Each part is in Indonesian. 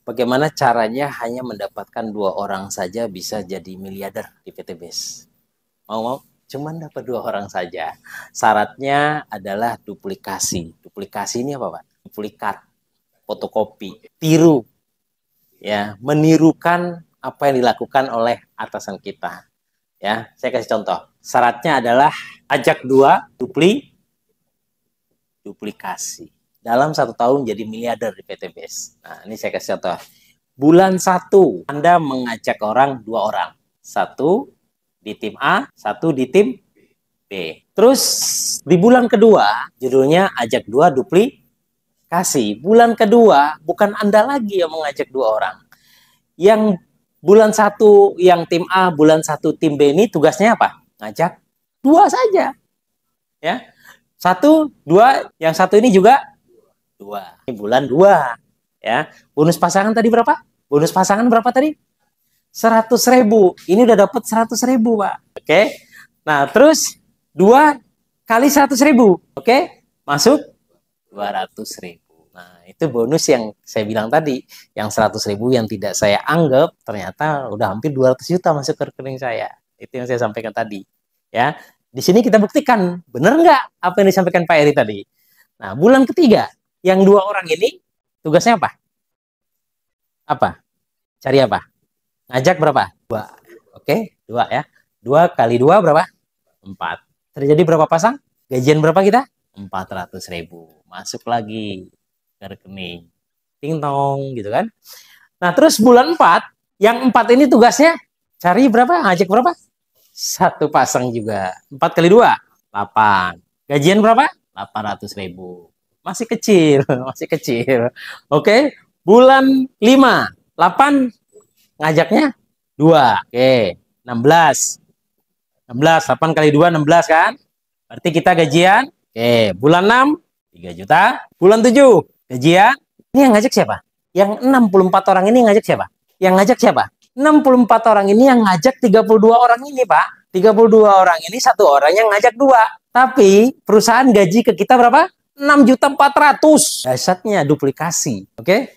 Bagaimana caranya hanya mendapatkan 2 orang saja bisa jadi miliarder di PT BES? Mau? Cuman dapat 2 orang saja. Syaratnya adalah duplikasi. Duplikasi ini apa, Pak? Duplikat, fotokopi, tiru, ya, menirukan apa yang dilakukan oleh atasan kita. Ya, saya kasih contoh. Syaratnya adalah ajak 2, duplikasi. Dalam 1 tahun jadi miliarder di PT BES. Nah, ini saya kasih contoh. Bulan 1, Anda mengajak 2 orang. 1 di tim A, 1 di tim B. Terus di bulan kedua, judulnya ajak 2 duplikasi. Bulan kedua, bukan Anda lagi yang mengajak 2 orang. Yang bulan 1 yang tim A, bulan 1 tim B ini tugasnya apa? Ngajak 2 saja. Ya. 1, 2, yang 1 ini juga 2. Ini bulan 2. Ya. Bonus pasangan tadi berapa? Bonus pasangan berapa tadi? 100.000. Ini udah dapat 100.000, Pak. Oke. Nah, terus 2 kali 100.000. Oke. Masuk 200.000. Nah, itu bonus yang saya bilang tadi. Yang 100.000 yang tidak saya anggap, ternyata udah hampir 200 juta masuk ke rekening saya. Itu yang saya sampaikan tadi. Ya. Di sini kita buktikan, benar nggak apa yang disampaikan Pak Eri tadi? Nah, bulan ketiga, yang 2 orang ini, tugasnya apa? Apa? Cari apa? Ngajak berapa? 2. Oke, 2 ya. 2 kali 2 berapa? 4. Terjadi berapa pasang? Gajian berapa kita? 400.000. Masuk lagi ke rekening. Ting tong, gitu kan. Nah, terus bulan 4, yang 4 ini tugasnya cari berapa? Ngajak berapa? 1 pasang juga. 4 kali 2, 8. Gajian berapa? 800.000. Masih kecil, masih kecil. Oke, bulan 5, 8 ngajaknya 2. Oke, 16. 16, 8 kali 2, 16 kan? Berarti kita gajian. Oke, bulan 6, 3 juta. Bulan 7, gajian. Ini yang ngajak siapa? Yang 64 orang ini ngajak siapa? Yang ngajak siapa? 64 orang ini yang ngajak 32 orang ini, Pak. 32 orang ini 1 orang yang ngajak 2. Tapi perusahaan gaji ke kita berapa? 6.400.000. Dasarnya duplikasi. Oke?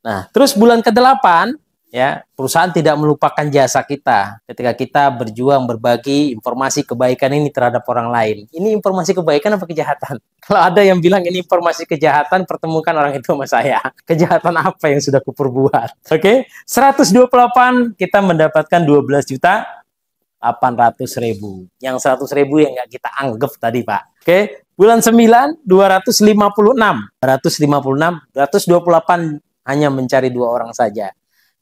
Nah, terus bulan ke-8, ya, perusahaan tidak melupakan jasa kita ketika kita berjuang berbagi informasi kebaikan ini terhadap orang lain. Ini informasi kebaikan apa kejahatan? Kalau ada yang bilang ini informasi kejahatan, pertemukan orang itu sama saya. Kejahatan apa yang sudah kuperbuat? Oke, 128 kita mendapatkan 12.800.000. Yang 100.000 yang nggak kita anggap tadi, Pak. Oke, bulan 9, 256. 228 hanya mencari 2 orang saja.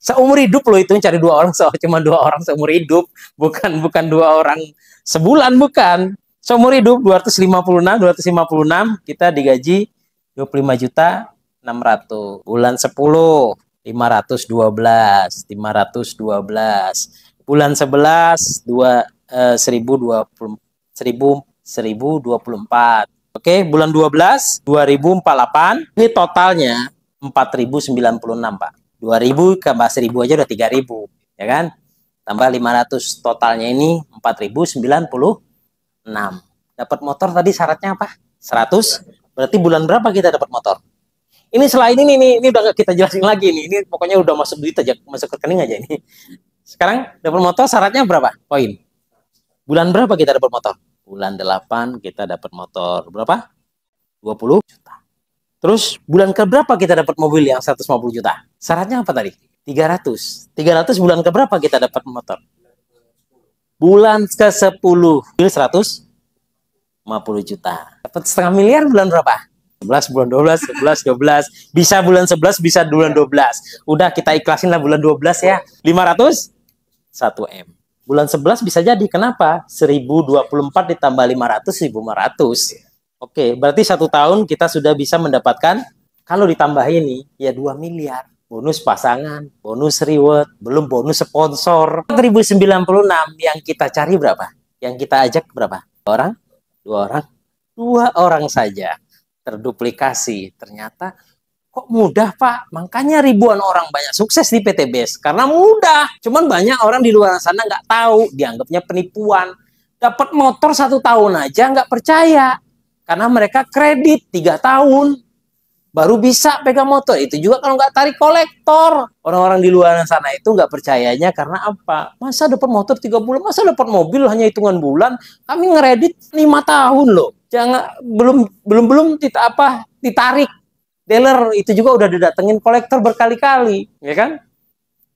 Seumur hidup loh itu mencari 2 orang, cuma 2 orang seumur hidup, bukan 2 orang sebulan, bukan. Seumur hidup 256 kita digaji 25.600.000. Bulan 10, 512. Bulan 11, 1024. Oke, bulan 12, 2048. Ini totalnya 4.096, Pak. 2.000 tambah 1.000 aja udah 3.000, ya kan? Tambah 500, totalnya ini 4.096. Dapat motor tadi syaratnya apa? 100. Berarti bulan berapa kita dapat motor? Ini selain ini udah kita jelasin lagi nih. Ini pokoknya udah masuk duit aja, masuk rekening aja ini. Sekarang dapat motor syaratnya berapa? Poin. Bulan berapa kita dapat motor? Bulan 8 kita dapat motor berapa? 20 juta. Terus bulan keberapa kita dapat mobil yang 150 juta? Syaratnya apa tadi? 300. 300 bulan keberapa kita dapat motor? Bulan ke-10. Mobil 150 juta. Dapat setengah miliar bulan berapa? 11, bulan 12, 11, 12. Bisa bulan 11, bisa bulan 12. Udah kita ikhlasin lah bulan 12 ya. 500, 1M. Bulan 11 bisa jadi. Kenapa? 1024 ditambah 500, 1500. Oke, berarti 1 tahun kita sudah bisa mendapatkan, kalau ditambah ini, ya 2 miliar. Bonus pasangan, bonus reward, belum bonus sponsor. 1096 yang kita cari berapa? Yang kita ajak berapa? 2 orang? 2 orang? 2 orang saja. Terduplikasi. Ternyata kok mudah, Pak? Makanya ribuan orang banyak sukses di PT BES. Karena mudah. Cuman banyak orang di luar sana nggak tahu. Dianggapnya penipuan. Dapat motor 1 tahun aja nggak percaya. Karena mereka kredit 3 tahun. baru bisa pegang motor. Itu juga kalau nggak tarik kolektor. Orang-orang di luar sana itu nggak percayanya karena apa? Masa dapat motor 3 bulan, masa dapat mobil hanya hitungan bulan? Kami ngeredit 5 tahun loh. Jangan belum ditarik. Dealer itu juga udah didatengin kolektor berkali-kali, ya kan?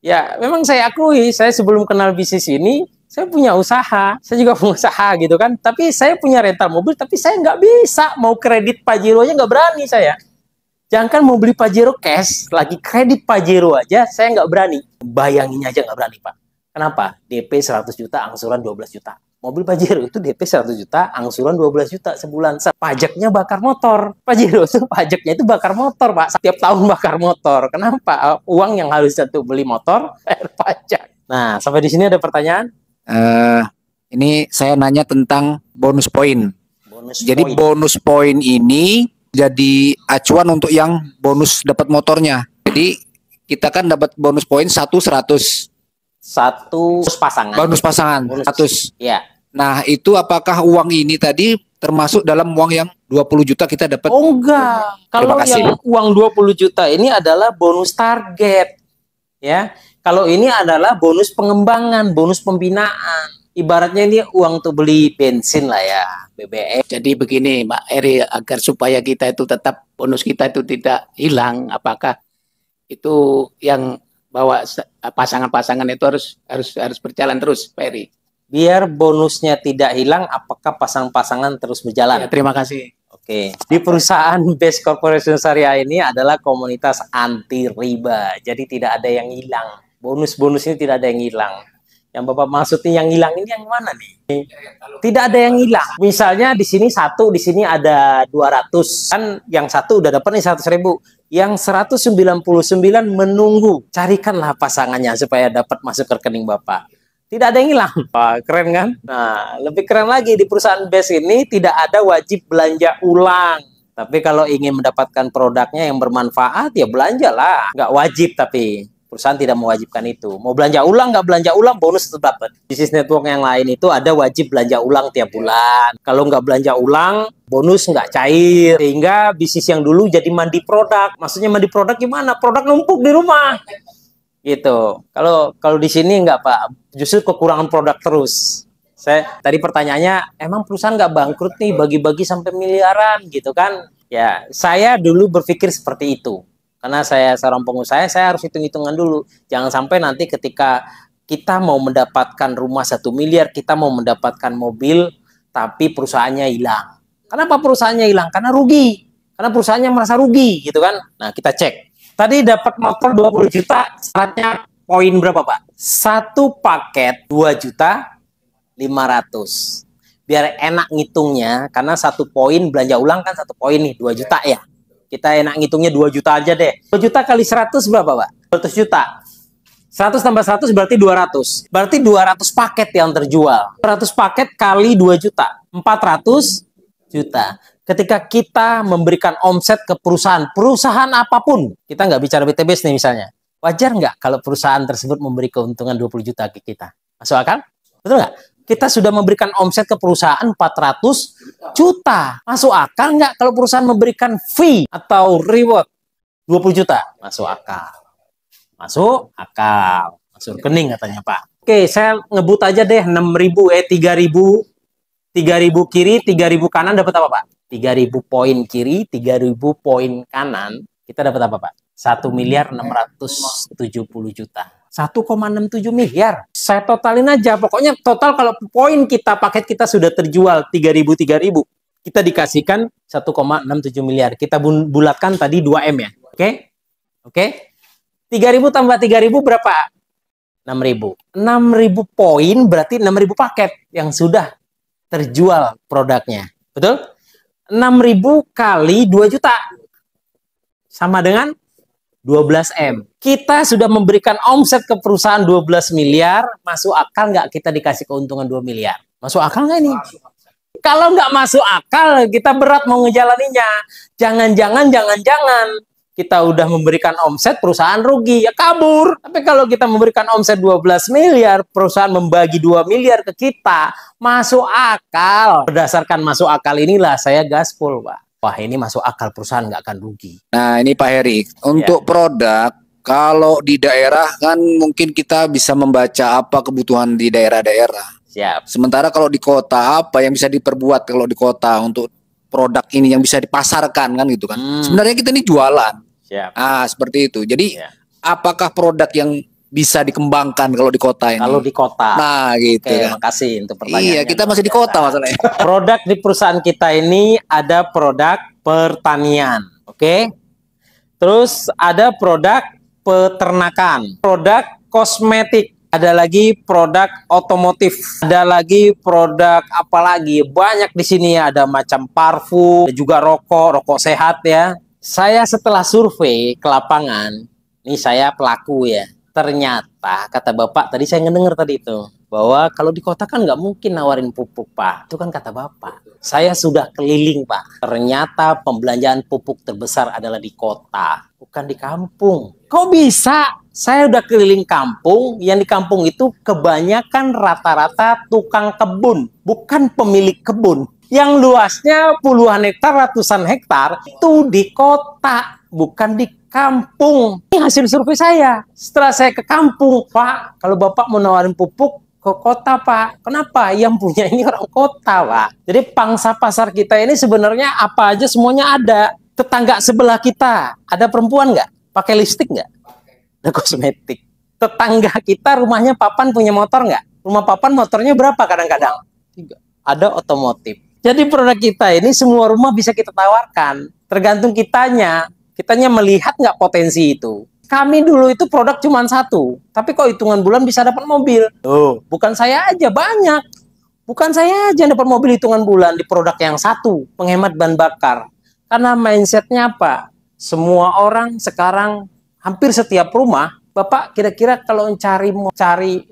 Ya, memang saya akui, saya sebelum kenal bisnis ini, saya punya usaha, saya juga punya usaha gitu kan. Tapi saya punya rental mobil, tapi saya nggak bisa mau kredit Pajero-nya nggak berani saya. Jangan mau beli Pajero cash, lagi kredit Pajero aja, saya nggak berani. Bayangin aja nggak berani, Pak. Kenapa? DP 100 juta, angsuran 12 juta. Mobil Pajero itu DP 100 juta, angsuran 12 juta sebulan. Pajaknya bakar motor. Pajero itu pajaknya itu bakar motor, Pak. Setiap tahun bakar motor. Kenapa? Uang yang harus untuk beli motor, bayar pajak. Nah, sampai di sini ada pertanyaan? Ini saya nanya tentang bonus poin. Jadi bonus poin ini jadi acuan untuk yang bonus dapat motornya. Jadi kita kan dapat bonus poin 100. Satu pasangan. Bonus pasangan bonus, 100. Ya. Nah, itu apakah uang ini tadi termasuk dalam uang yang 20 juta kita dapat? Oh enggak. Kalau yang uang 20 juta ini adalah bonus target. Ya. Kalau ini adalah bonus pengembangan, bonus pembinaan. Ibaratnya ini uang untuk beli bensin lah ya, BBM. Jadi begini, Mbak Eri, agar supaya kita itu tetap bonus kita itu tidak hilang, apakah itu yang bahwa pasangan-pasangan itu harus berjalan terus, Pak Eri? Biar bonusnya tidak hilang, apakah pasangan-pasangan terus berjalan? Ya, terima kasih. Oke, di perusahaan Best Corporation Syariah ini adalah komunitas anti riba, jadi tidak ada yang hilang. Bonus-bonus ini tidak ada yang hilang. Yang Bapak maksudnya yang hilang ini yang mana nih? Tidak ada yang hilang. Misalnya di sini 1, di sini ada 200. Kan yang 1 udah dapat nih 100.000. Yang 199 menunggu. Carikanlah pasangannya supaya dapat masuk ke rekening Bapak. Tidak ada yang hilang. Wah, keren kan? Nah, lebih keren lagi di perusahaan Best ini tidak ada wajib belanja ulang. Tapi kalau ingin mendapatkan produknya yang bermanfaat, ya belanjalah. Nggak wajib tapi. Perusahaan tidak mewajibkan itu. Mau belanja ulang, nggak belanja ulang, bonus tetap dapat. Bisnis network yang lain itu ada wajib belanja ulang tiap bulan. Kalau nggak belanja ulang, bonus nggak cair. Sehingga bisnis yang dulu jadi mandi produk. Maksudnya mandi produk gimana? Produk numpuk di rumah. Gitu. Kalau di sini nggak, Pak. Justru kekurangan produk terus. Tadi pertanyaannya, emang perusahaan nggak bangkrut nih, bagi-bagi sampai miliaran gitu kan? Ya, saya dulu berpikir seperti itu. Karena saya seorang pengusaha, saya harus hitung-hitungan dulu. Jangan sampai nanti ketika kita mau mendapatkan rumah 1 miliar, kita mau mendapatkan mobil, tapi perusahaannya hilang. Kenapa perusahaannya hilang? Karena rugi. Karena perusahaannya merasa rugi, gitu kan? Nah, kita cek. Tadi dapat motor 20 juta, syaratnya poin berapa, Pak? 1 paket 2.500.000. Biar enak ngitungnya, karena 1 poin belanja ulang kan 1 poin nih, 2 juta ya. Kita enak ngitungnya 2 juta aja deh. 2 juta kali 100 berapa, Pak? 200 juta. 100 tambah 100 berarti 200. Berarti 200 paket yang terjual. 200 paket kali 2 juta. 400 juta. Ketika kita memberikan omset ke perusahaan apapun, kita nggak bicara BTBS nih misalnya. Wajar nggak kalau perusahaan tersebut memberi keuntungan 20 juta ke kita? Masuk akal? Betul nggak? Kita sudah memberikan omset ke perusahaan 400 juta. Masuk akal nggak kalau perusahaan memberikan fee atau reward 20 juta? Masuk akal. Masuk akal. Masuk rekening katanya, Pak. Oke, saya ngebut aja deh 6.000, 3.000. 3.000 kiri, 3.000 kanan dapat apa, Pak? 3.000 poin kiri, 3.000 poin kanan. Kita dapat apa, Pak? 1.670 juta. 1,67 miliar. Saya totalin aja. Pokoknya total kalau poin kita, paket kita sudah terjual 3.000, kita dikasihkan 1,67 miliar. Kita bulatkan tadi 2M ya. Oke? Oke? 3.000 tambah 3.000 berapa? 6.000. 6.000 poin berarti 6.000 paket yang sudah terjual produknya. Betul? 6.000 kali 2 juta. Sama dengan 12M. Kita sudah memberikan omset ke perusahaan 12 miliar, masuk akal nggak kita dikasih keuntungan 2 miliar? Masuk akal nggak ini? Kalau nggak masuk akal, kita berat mau ngejalaninya. Jangan-jangan kita udah memberikan omset, perusahaan rugi, ya kabur. Tapi kalau kita memberikan omset 12 miliar, perusahaan membagi 2 miliar ke kita, masuk akal. Berdasarkan masuk akal inilah saya gaspol, Pak. wah ini masuk akal, perusahaan nggak akan rugi. Nah ini Pak Heri, untuk produk, kalau di daerah kan mungkin kita bisa membaca apa kebutuhan di daerah-daerah. Siap. Sementara kalau di kota, apa yang bisa diperbuat kalau di kota untuk produk ini yang bisa dipasarkan kan gitu kan. Sebenarnya kita ini jualan. Siap. Seperti itu. Jadi apakah produk yang bisa dikembangkan kalau di kota ini? Kalau di kota. Nah gitu. Oke, makasih untuk pertanyaannya. Iya, kita masih di kota masalahnya. Produk di perusahaan kita ini ada produk pertanian, oke? Terus ada produk peternakan, produk kosmetik, ada lagi produk otomotif, ada lagi produk apalagi banyak di sini, ada macam parfum, juga rokok sehat ya. Saya setelah survei ke lapangan, ini saya pelaku ya. Ternyata kata Bapak tadi saya ngedenger tadi itu bahwa kalau di kota kan nggak mungkin nawarin pupuk Pak. Itu kan kata Bapak. Saya sudah keliling Pak. Ternyata pembelanjaan pupuk terbesar adalah di kota, bukan di kampung. Kok bisa? Saya udah keliling kampung, yang di kampung itu kebanyakan rata-rata tukang kebun, bukan pemilik kebun. Yang luasnya puluhan hektar, ratusan hektar, itu di kota, bukan di kampung. Ini hasil survei saya. Setelah saya ke kampung, Pak, kalau Bapak mau nawarin pupuk, ke kota Pak. Kenapa? Yang punya ini orang kota Pak. Jadi pangsa pasar kita ini sebenarnya apa aja semuanya ada. Tetangga sebelah kita, ada perempuan nggak? Pakai lipstik nggak? Ada kosmetik. Tetangga kita rumahnya Papan punya motor nggak? Rumah Papan motornya berapa kadang-kadang? 3. Ada otomotif. Jadi produk kita ini semua rumah bisa kita tawarkan. Tergantung kitanya melihat nggak potensi itu. Kami dulu itu produk cuma 1, tapi kok hitungan bulan bisa dapat mobil. Bukan saya aja, banyak. Bukan saya aja yang dapat mobil hitungan bulan di produk yang 1, penghemat bahan bakar. Karena mindsetnya apa? Semua orang sekarang hampir setiap rumah, Bapak kira-kira kalau cari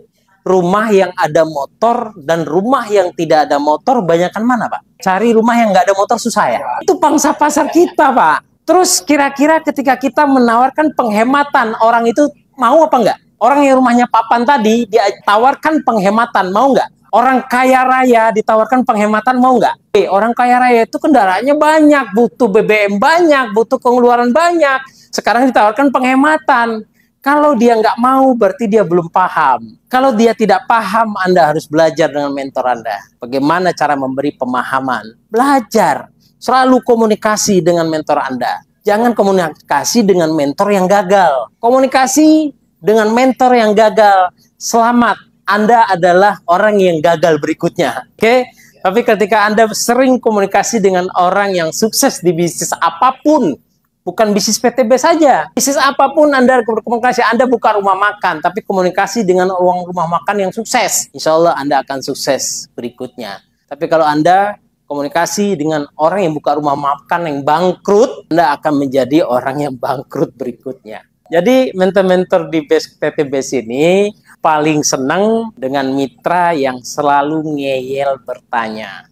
rumah yang ada motor dan rumah yang tidak ada motor, banyakkan mana Pak? Cari rumah yang nggak ada motor susah ya? Itu pangsa pasar kita Pak. Terus kira-kira ketika kita menawarkan penghematan, orang itu mau apa enggak? Orang yang rumahnya Papan tadi, dia tawarkan penghematan, mau enggak? Orang kaya raya ditawarkan penghematan, mau enggak? Orang kaya raya itu kendaraannya banyak, butuh BBM banyak, butuh pengeluaran banyak. Sekarang ditawarkan penghematan. Kalau dia nggak mau, berarti dia belum paham. Kalau dia tidak paham, Anda harus belajar dengan mentor Anda. Bagaimana cara memberi pemahaman? Belajar. Selalu komunikasi dengan mentor Anda. Jangan komunikasi dengan mentor yang gagal. Komunikasi dengan mentor yang gagal. Selamat, Anda adalah orang yang gagal berikutnya. Oke? Tapi ketika Anda sering komunikasi dengan orang yang sukses di bisnis apapun, bukan bisnis PTB saja, bisnis apapun Anda berkomunikasi, Anda buka rumah makan, tapi komunikasi dengan orang rumah makan yang sukses, insya Allah Anda akan sukses berikutnya. Tapi kalau Anda komunikasi dengan orang yang buka rumah makan yang bangkrut, Anda akan menjadi orang yang bangkrut berikutnya. Jadi mentor-mentor di PTB ini paling senang dengan mitra yang selalu ngeyel bertanya.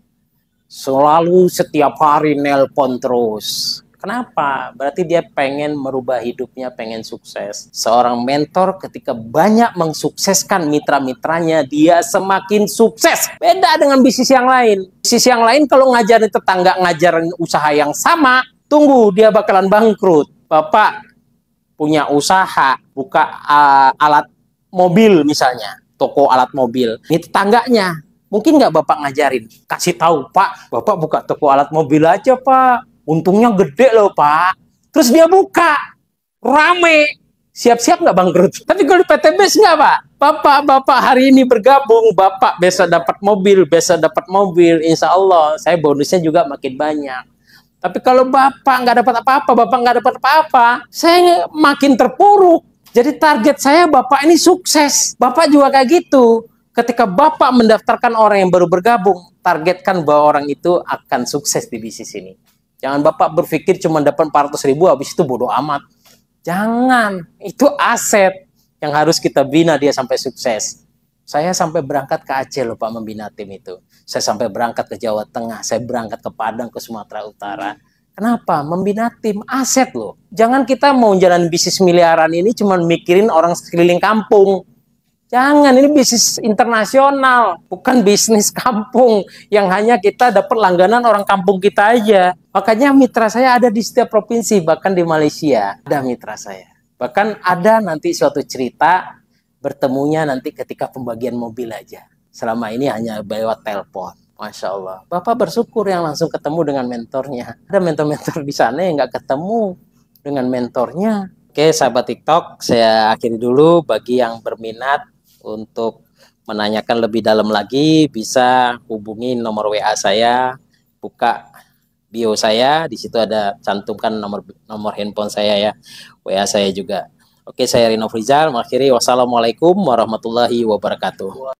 Selalu setiap hari nelpon terus. Kenapa? Berarti dia pengen merubah hidupnya, pengen sukses. Seorang mentor ketika banyak mensukseskan mitra-mitranya, dia semakin sukses. Beda dengan bisnis yang lain. Bisnis yang lain kalau ngajarin tetangga, ngajarin usaha yang sama, tunggu dia bakalan bangkrut. Bapak punya usaha, buka alat mobil misalnya, toko alat mobil. Ini tetangganya, mungkin nggak Bapak ngajarin? Kasih tahu, Pak, Bapak buka toko alat mobil aja, Pak. Untungnya gede loh Pak. Terus dia buka, rame, siap-siap nggak bangkrut. Tapi kalau di PTBS nggak Pak. Bapak hari ini bergabung, Bapak besok dapat mobil, insya Allah saya bonusnya juga makin banyak. Tapi kalau Bapak nggak dapat apa-apa, saya makin terpuruk. Jadi target saya Bapak ini sukses. Bapak juga kayak gitu. Ketika Bapak mendaftarkan orang yang baru bergabung, targetkan bahwa orang itu akan sukses di bisnis ini. Jangan Bapak berpikir cuma dapat 400.000 habis itu bodoh amat. Jangan, itu aset yang harus kita bina dia sampai sukses. Saya sampai berangkat ke Aceh loh Pak membina tim itu. Saya sampai berangkat ke Jawa Tengah, saya berangkat ke Padang, ke Sumatera Utara. Kenapa? Membina tim aset loh. Jangan kita mau jalan bisnis miliaran ini cuma mikirin orang sekeliling kampung. Jangan, ini bisnis internasional, bukan bisnis kampung yang hanya kita dapat langganan orang kampung kita aja. Makanya mitra saya ada di setiap provinsi, bahkan di Malaysia ada mitra saya. Bahkan ada nanti suatu cerita bertemunya nanti ketika pembagian mobil aja. Selama ini hanya lewat telepon. Masya Allah. Bapak bersyukur yang langsung ketemu dengan mentornya. Ada mentor-mentor di sana yang nggak ketemu dengan mentornya. Oke, sahabat TikTok, saya akhiri dulu. Bagi yang berminat untuk menanyakan lebih dalam lagi, bisa hubungi nomor WA saya, buka bio saya, di situ ada cantumkan nomor handphone saya ya, WA saya juga. Oke, saya Rino Frizal, mengakhiri wassalamualaikum warahmatullahi wabarakatuh.